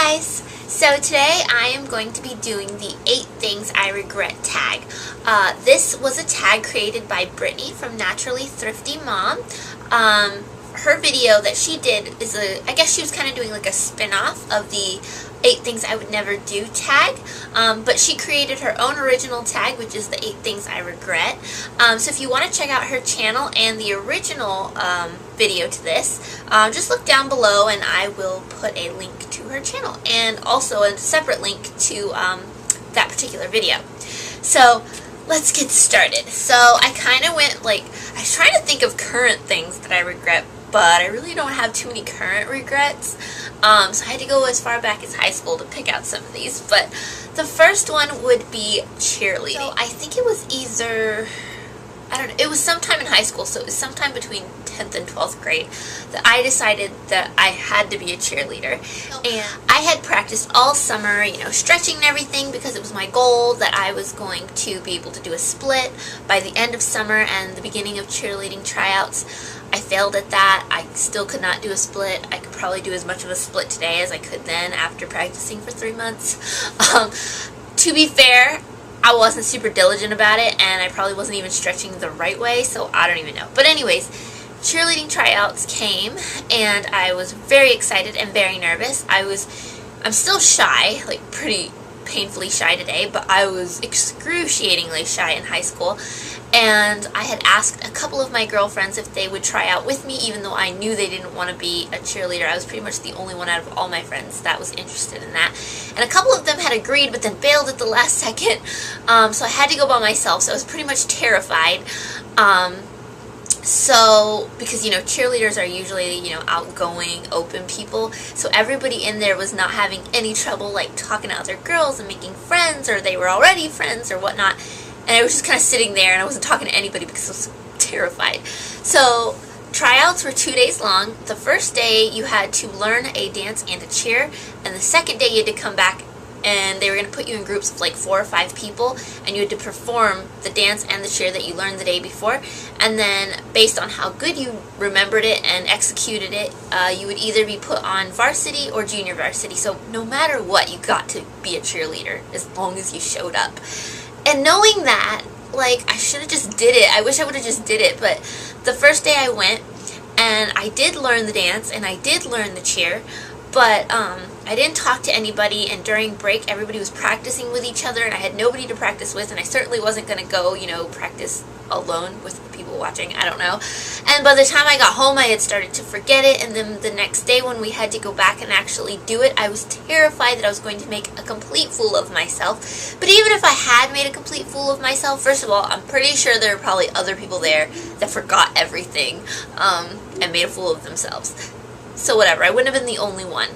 guys! So today I am going to be doing the 8 Things I Regret tag. This was a tag created by Brittany from Naturally Thrifty Mom. Her video that she did is I guess she was kind of doing like a spin-off of the 8 Things I Would Never Do tag, but she created her own original tag, which is the 8 Things I Regret. So if you want to check out her channel and the original video to this, just look down below and I will put a link to her channel and also a separate link to that particular video. So let's get started. So I kind of went I was trying to think of current things that I regret, but I really don't have too many current regrets. So I had to go as far back as high school to pick out some of these. But the first one would be cheerleading. So I think it was either, I don't know, it was sometime in high school, so it was sometime between 10th and 12th grade that I decided that I had to be a cheerleader. And I had practiced all summer, you know, stretching and everything because it was my goal that I was going to be able to do a split by the end of summer and the beginning of cheerleading tryouts. I failed at that. I still could not do a split. I could probably do as much of a split today as I could then after practicing for 3 months. To be fair, I wasn't super diligent about it, and I probably wasn't even stretching the right way, so I don't even know. But anyways, cheerleading tryouts came, and I was very excited and very nervous. I'm still shy, like pretty painfully shy today, but I was excruciatingly shy in high school. And I had asked a couple of my girlfriends if they would try out with me, even though I knew they didn't want to be a cheerleader. I was pretty much the only one out of all my friends that was interested in that. And a couple of them had agreed, but then bailed at the last second. So I had to go by myself, so I was pretty much terrified. Because, you know, cheerleaders are usually, you know, outgoing, open people. So everybody in there was not having any trouble, like, talking to other girls and making friends, or they were already friends or whatnot. And I was just kind of sitting there, and I wasn't talking to anybody because I was terrified. So tryouts were 2 days long. The first day you had to learn a dance and a cheer, and the second day you had to come back, and they were going to put you in groups of like 4 or 5 people, and you had to perform the dance and the cheer that you learned the day before. And then based on how good you remembered it and executed it, you would either be put on varsity or junior varsity. So no matter what, you got to be a cheerleader as long as you showed up. And knowing that, like, I should have just did it. I wish I would have just did it. But the first day I went, and I did learn the dance, and I did learn the cheer, but I didn't talk to anybody, and during break, everybody was practicing with each other, and I had nobody to practice with, and I certainly wasn't going to go, you know, practice alone with people watching, I don't know. And by the time I got home, I had started to forget it, and then the next day when we had to go back and actually do it, I was terrified that I was going to make a complete fool of myself. But even if I had made a complete fool of myself, first of all, I'm pretty sure there were probably other people there that forgot everything and made a fool of themselves. So whatever, I wouldn't have been the only one.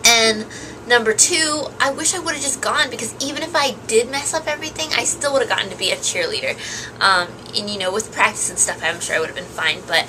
And number 2, I wish I would have just gone, because even if I did mess up everything, I still would have gotten to be a cheerleader. And you know, with practice and stuff, I'm sure I would have been fine. But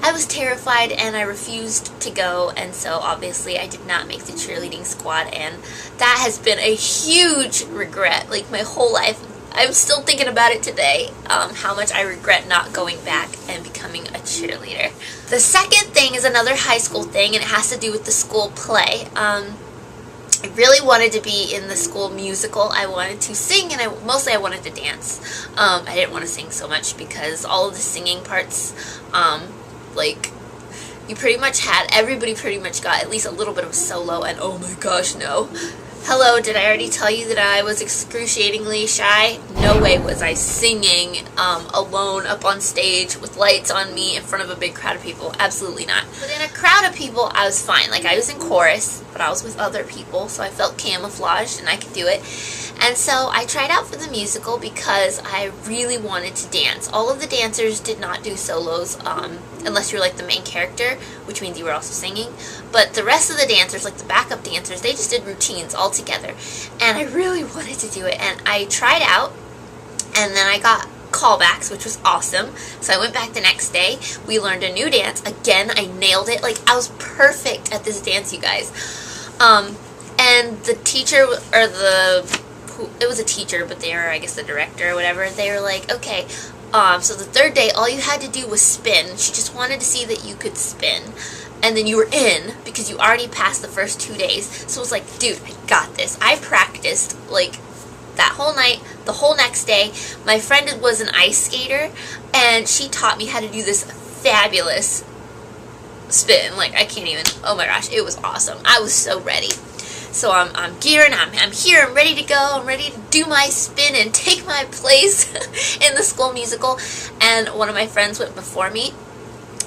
I was terrified and I refused to go, and so obviously I did not make the cheerleading squad, and that has been a huge regret, like my whole life. I'm still thinking about it today, how much I regret not going back and becoming a cheerleader. The second thing is another high school thing, and it has to do with the school play. I really wanted to be in the school musical. I wanted to sing, and mostly I wanted to dance. I didn't want to sing so much because all of the singing parts, you pretty much everybody pretty much got at least a little bit of a solo, and oh my gosh, no. Hello, did I already tell you that I was excruciatingly shy? No way was I singing alone up on stage with lights on me in front of a big crowd of people. Absolutely not. But in a crowd of people, I was fine. Like, I was in chorus, but I was with other people, so I felt camouflaged and I could do it. And so I tried out for the musical because I really wanted to dance. All of the dancers did not do solos unless you're like the main character, which means you were also singing. But the rest of the dancers, like the backup dancers, they just did routines all together. And I really wanted to do it. And I tried out, and then I got callbacks, which was awesome. So I went back the next day. We learned a new dance. Again, I nailed it. Like, I was perfect at this dance, you guys. And the teacher, or it was a teacher, but they were, I guess, the director or whatever. They were like, okay, so the third day, all you had to do was spin. She just wanted to see that you could spin. and then you were in because you already passed the first 2 days. So it was like, dude, I got this. I practiced like that whole night, the whole next day. My friend was an ice skater, and she taught me how to do this fabulous spin. Like, I can't even, oh my gosh, it was awesome. I was so ready. So I'm gearing, I'm here, I'm ready to go, I'm ready to do my spin and take my place in the school musical. And one of my friends went before me,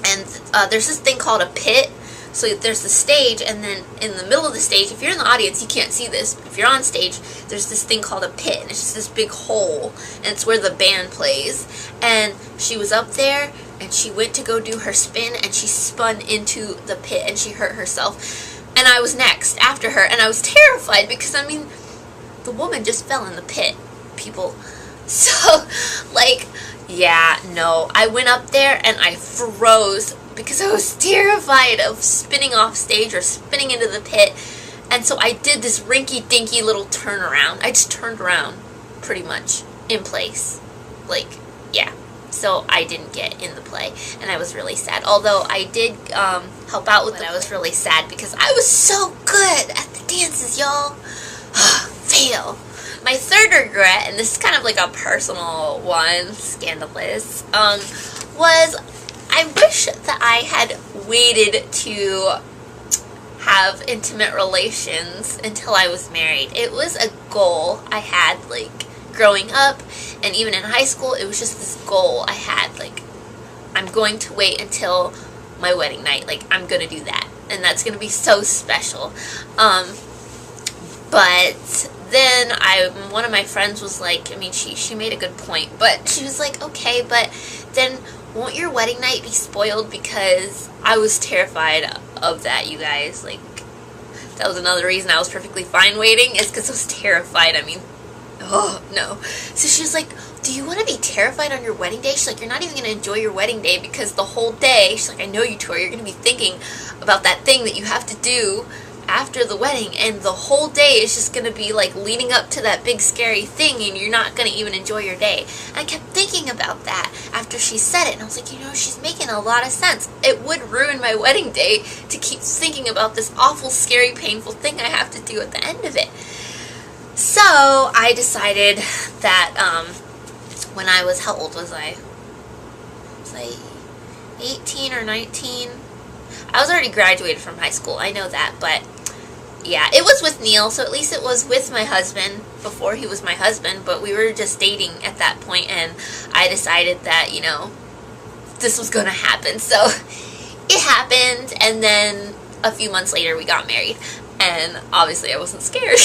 and there's this thing called a pit. So there's the stage, and then in the middle of the stage, if you're in the audience, you can't see this. If you're on stage, there's this thing called a pit, and it's just this big hole, and it's where the band plays. And she was up there, and she went to go do her spin, and she spun into the pit, and she hurt herself. And I was next after her, and I was terrified because, I mean, the woman just fell in the pit, people. So, like, yeah, no. I went up there, and I froze because I was terrified of spinning off stage or spinning into the pit. And so I did this rinky-dinky little turnaround. I just turned around, pretty much, in place. Like, yeah. So I didn't get in the play, and I was really sad. Although I did help out with it, I was really sad because I was so good at the dances, y'all. Fail. My third regret, and this is kind of like a personal one, scandalous, was I wish that I had waited to have intimate relations until I was married. It was a goal I had, like, growing up, and even in high school. It was just this goal I had, like, I'm going to wait until my wedding night, like, I'm gonna do that, and that's gonna be so special. But then one of my friends was like, I mean, she made a good point, but she was like, okay, but then won't your wedding night be spoiled? Because I was terrified of that, you guys. Like, that was another reason I was perfectly fine waiting, is because I was terrified. I mean, oh, no. So she was like, do you want to be terrified on your wedding day? She's like, you're not even going to enjoy your wedding day because the whole day, she's like, I know you, Tori, you're going to be thinking about that thing that you have to do after the wedding, and the whole day is just going to be like leading up to that big scary thing, and you're not going to even enjoy your day. And I kept thinking about that after she said it, and I was like, you know, she's making a lot of sense. It would ruin my wedding day to keep thinking about this awful, scary, painful thing I have to do at the end of it. So I decided that when I was, how old was I? Was I 18 or 19? I was already graduated from high school, I know that, but yeah, it was with Neil, so at least it was with my husband before he was my husband, but we were just dating at that point, and I decided that, you know, this was going to happen. So it happened, and then a few months later we got married, and obviously I wasn't scared.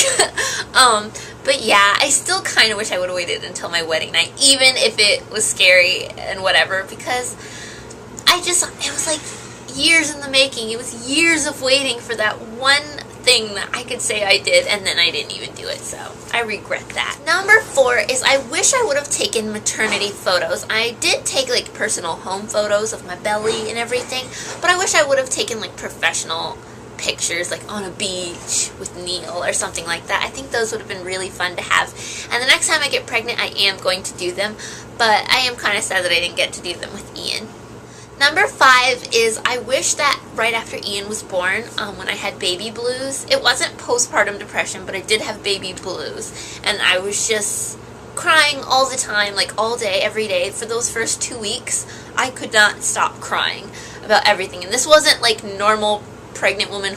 But yeah, I still kind of wish I would have waited until my wedding night, even if it was scary and whatever, because it was like years in the making. It was years of waiting for that one thing that I could say I did, and then I didn't even do it, so I regret that. Number 4 is I wish I would have taken maternity photos. I did take like personal home photos of my belly and everything, but I wish I would have taken like professional pictures, like on a beach with Neil or something like that. I think those would have been really fun to have, and the next time I get pregnant I am going to do them, but I am kind of sad that I didn't get to do them with Ian. Number 5 is I wish that right after Ian was born, when I had baby blues, it wasn't postpartum depression, but I did have baby blues, and I was just crying all the time, like all day, every day. For those first 2 weeks, I could not stop crying about everything, and this wasn't like normal pregnant woman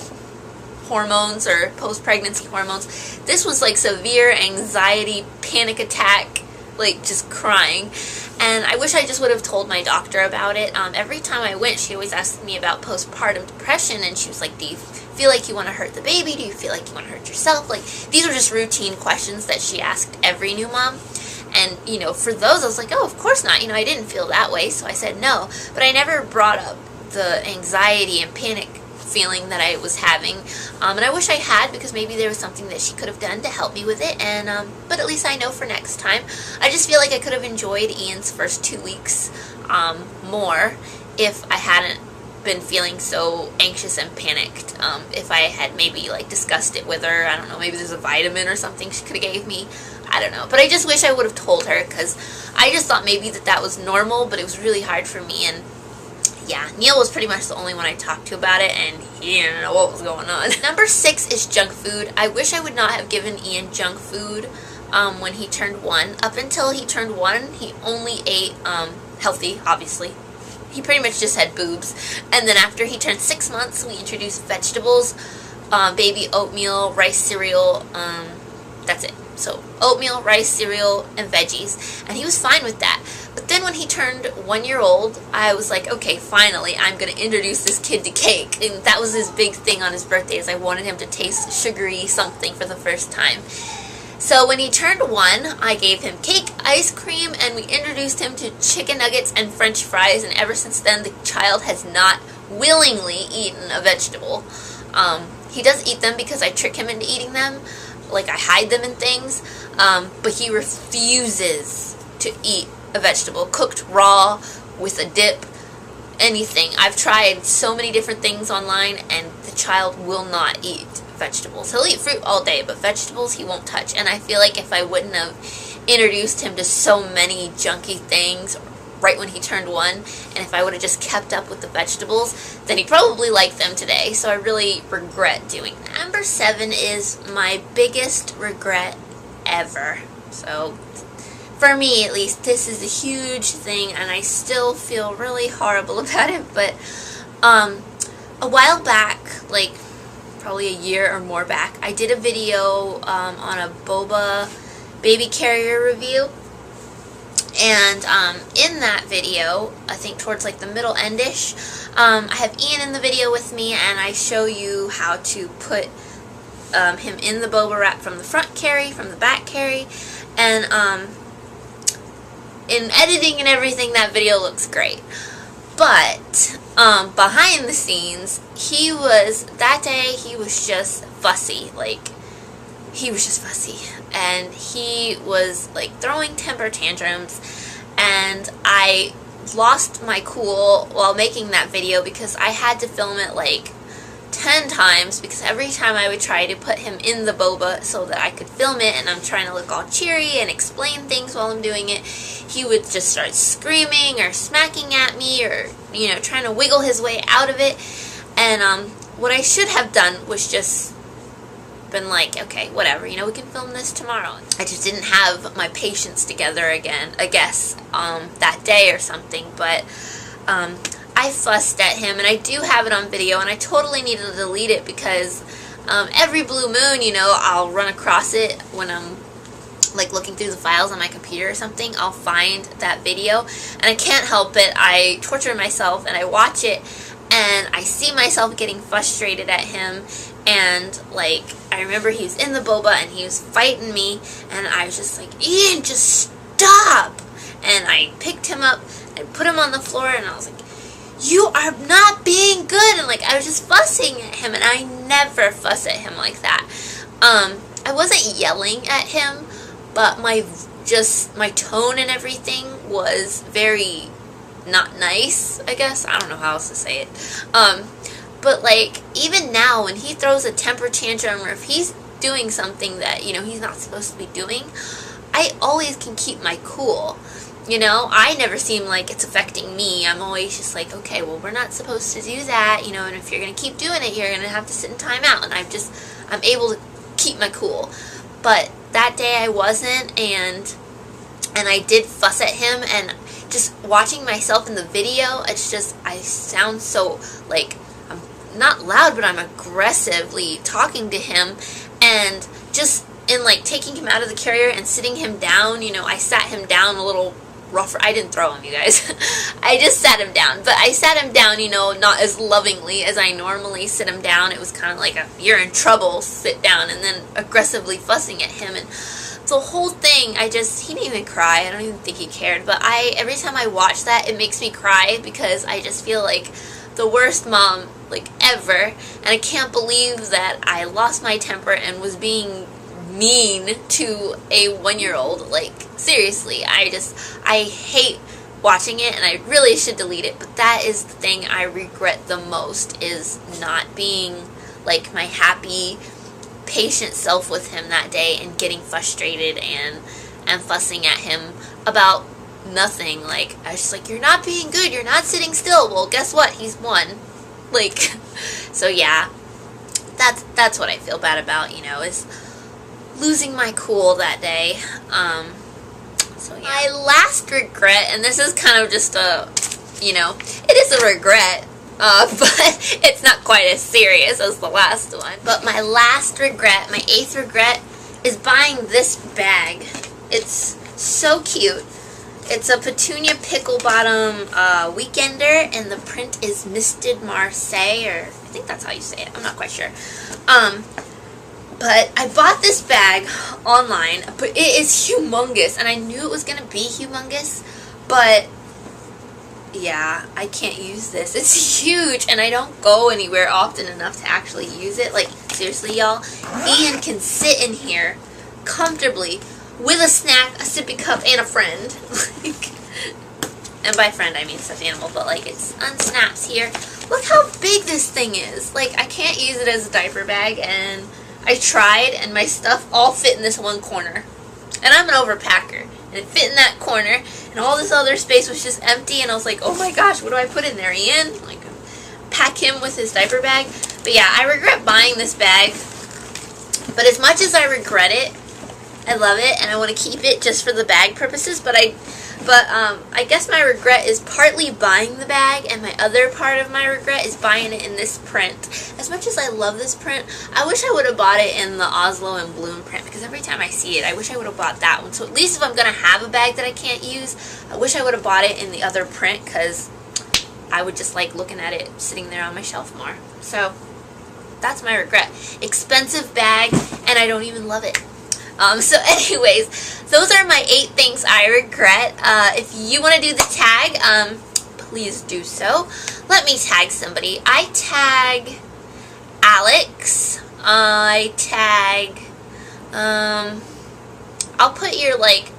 hormones or post-pregnancy hormones. This was like severe anxiety, panic attack, like just crying. And I wish I just would have told my doctor about it. Every time I went, she always asked me about postpartum depression, and she was like, do you feel like you want to hurt the baby? Do you feel like you want to hurt yourself? Like, these are just routine questions that she asked every new mom. And, you know, for those, I was like, oh, of course not. You know, I didn't feel that way, so I said no. But I never brought up the anxiety and panic feeling that I was having, and I wish I had, because maybe there was something that she could have done to help me with it, and but at least I know for next time. I just feel like I could have enjoyed Ian's first 2 weeks more if I hadn't been feeling so anxious and panicked. If I had maybe like discussed it with her, I don't know, maybe there's a vitamin or something she could have gave me, I don't know, but I just wish I would have told her, because I just thought maybe that was normal, but it was really hard for me. And yeah, Neil was pretty much the only one I talked to about it, and he didn't know what was going on. Number 6 is junk food. I wish I would not have given Ian junk food when he turned 1. Up until he turned 1, he only ate healthy, obviously. He pretty much just had boobs. And then after he turned 6 months, we introduced vegetables, baby oatmeal, rice cereal, that's it. So oatmeal, rice, cereal, and veggies. And he was fine with that. But then when he turned 1 year old, I was like, okay, finally, I'm going to introduce this kid to cake. And that was his big thing on his birthday, is I wanted him to taste sugary something for the first time. So when he turned 1, I gave him cake, ice cream, and we introduced him to chicken nuggets and french fries. And ever since then, the child has not willingly eaten a vegetable. He does eat them because I trick him into eating them. Like, I hide them in things, but he refuses to eat a vegetable, cooked raw, with a dip, anything. I've tried so many different things online, and the child will not eat vegetables. He'll eat fruit all day, but vegetables he won't touch. And I feel like if I wouldn't have introduced him to so many junky things right when he turned 1, and if I would have just kept up with the vegetables, then he probably liked them today. So I really regret doing that. Number 7 is my biggest regret ever. So for me, at least, this is a huge thing, and I still feel really horrible about it. But a while back, like probably a year or more back, I did a video on a boba baby carrier review. And in that video, I think towards like the middle endish, I have Ian in the video with me, and I show you how to put him in the boba wrap from the front carry, from the back carry, and in editing and everything, that video looks great. But behind the scenes, that day he was just fussy. Like, he was just fussy, and he was like throwing temper tantrums, and I lost my cool while making that video because I had to film it like 10 times, because every time I would try to put him in the boba so that I could film it, and I'm trying to look all cheery and explain things while I'm doing it, he would just start screaming or smacking at me, or, you know, trying to wiggle his way out of it. And what I should have done was just been like, okay, whatever, you know, we can film this tomorrow. I just didn't have my patience together again, I guess, that day or something. But I fussed at him, and I do have it on video, and I totally need to delete it because every blue moon, you know, I'll run across it when I'm like looking through the files on my computer or something. I'll find that video, and I can't help it. I torture myself, and I watch it, and I see myself getting frustrated at him. And like, I remember he was in the boba and he was fighting me, and I was just like, Ian, just stop. And I picked him up and put him on the floor, and I was like, you are not being good. And like, I was just fussing at him, and I never fuss at him like that. I wasn't yelling at him, but my tone and everything was very not nice, I guess. I don't know how else to say it. But like, even now when he throws a temper tantrum, or if he's doing something that, you know, he's not supposed to be doing, I always can keep my cool. You know, I never seem like it's affecting me. I'm always just like, okay, well, we're not supposed to do that, you know, and if you're going to keep doing it, you're going to have to sit in timeout. And I'm able to keep my cool. But that day I wasn't, and I did fuss at him, and just watching myself in the video, it's just, I sound so, like, I'm not loud, but I'm aggressively talking to him, and just in, like, taking him out of the carrier and sitting him down, you know, I sat him down a little rougher. I didn't throw him, you guys. I just sat him down, but I sat him down, you know, not as lovingly as I normally sit him down. It was kind of like a, you're in trouble, sit down, and then aggressively fussing at him, and the whole thing, he didn't even cry. I don't even think he cared, but every time I watch that, it makes me cry, because I just feel like the worst mom, like, ever, and I can't believe that I lost my temper and was being mean to a 1-year-old. Like, seriously, I hate watching it, and I really should delete it, but that is the thing I regret the most, is not being, like, my happy, patient self with him that day, and getting frustrated and fussing at him about nothing. Like, I was just like, you're not being good, you're not sitting still. Well, guess what? He's won. Like, so yeah, that's what I feel bad about, you know, is losing my cool that day. So yeah. My last regret, and this is kind of just a, you know, it is a regret, but it's not quite as serious as the last one. But my last regret, my 8th regret, is buying this bag. It's so cute. It's a Petunia Pickle Bottom Weekender, and the print is Misted Marseille, or I think that's how you say it. I'm not quite sure. But I bought this bag online, but it is humongous, and I knew it was going to be humongous, but yeah, I can't use this. It's huge, and I don't go anywhere often enough to actually use it. Like, seriously, y'all, Ian can sit in here comfortably with a snack, a sippy cup, and a friend. And by friend, I mean stuffed animal, but like, it's on snaps here. Look how big this thing is. Like, I can't use it as a diaper bag, and I tried, and my stuff all fit in this one corner. And I'm an overpacker, and it fit in that corner, and all this other space was just empty, and I was like, oh my gosh, what do I put in there, Ian? Like, pack him with his diaper bag. But yeah, I regret buying this bag, but as much as I regret it, I love it, and I want to keep it just for the bag purposes, but I guess my regret is partly buying the bag, and my other part of my regret is buying it in this print. As much as I love this print, I wish I would have bought it in the Oslo and Bloom print, because every time I see it, I wish I would have bought that one. So at least if I'm going to have a bag that I can't use, I wish I would have bought it in the other print, because I would just like looking at it sitting there on my shelf more. So that's my regret. Expensive bag, and I don't even love it. So anyways, those are my 8 things I regret. If you want to do the tag, please do so. Let me tag somebody. I tag Alex. I tag, I'll put your, like,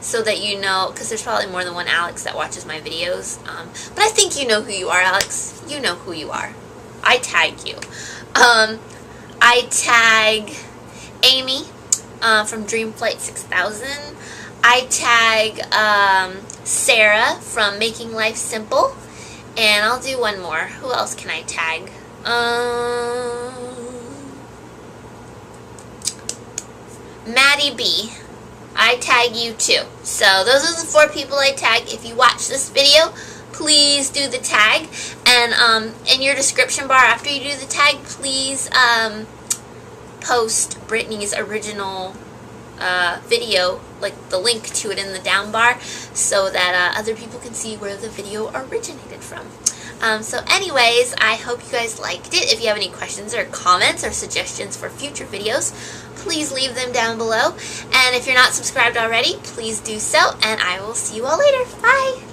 so that you know, because there's probably more than one Alex that watches my videos. But I think you know who you are, Alex. You know who you are. I tag you. I tag Amy. From Dreamflight 6000. I tag Sarah from Making Life Simple, and I'll do one more. Who else can I tag? Maddie B. I tag you too. So those are the 4 people I tag. If you watch this video, please do the tag, and in your description bar after you do the tag, please post Brittany's original video, like the link to it in the down bar, so that other people can see where the video originated from. So anyways, I hope you guys liked it. If you have any questions or comments or suggestions for future videos, please leave them down below. And if you're not subscribed already, please do so, and I will see you all later. Bye!